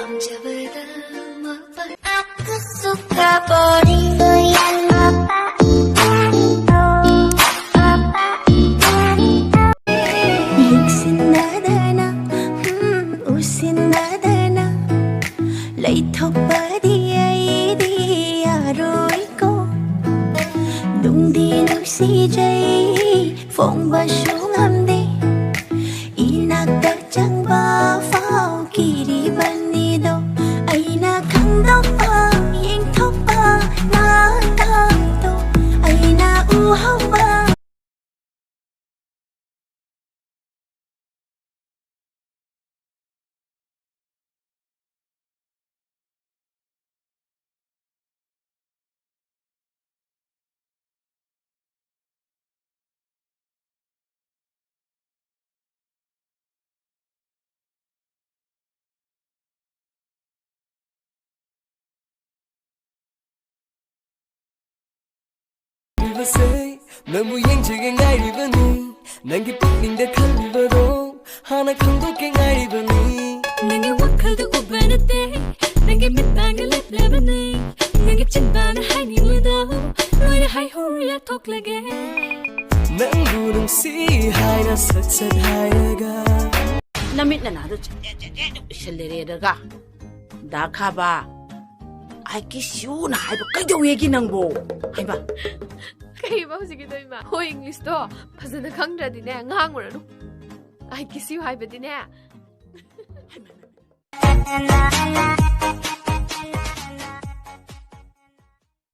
Aku suka boringmu yang 육신나다나 웃신나다나 레이토바디아이디아로이고 둥디눅시제이 퐁바슝함디 이낙각장바 파오기리반니도 아이나 강덕바 잉톡바 나나도 아이나 우하바 너무 행적인 아이리버니 난게 뻑인데 칼리버도 하나 강도갱 아이리버니 난게 와칼도 오바나데 난게 밑방을 랩레버니 난게 찐바나 하이니무도 너의 하이호리야 톡레게 난 구름씨 하이나 삭삭 하이가 namit na nado shalere daga da ka ba ai ki shu na hai ba kai do ye gi nang bo hai ba Kaya ba sige do ima ho English to phasana khangdra dine ngang ro I kiss you hai ba dine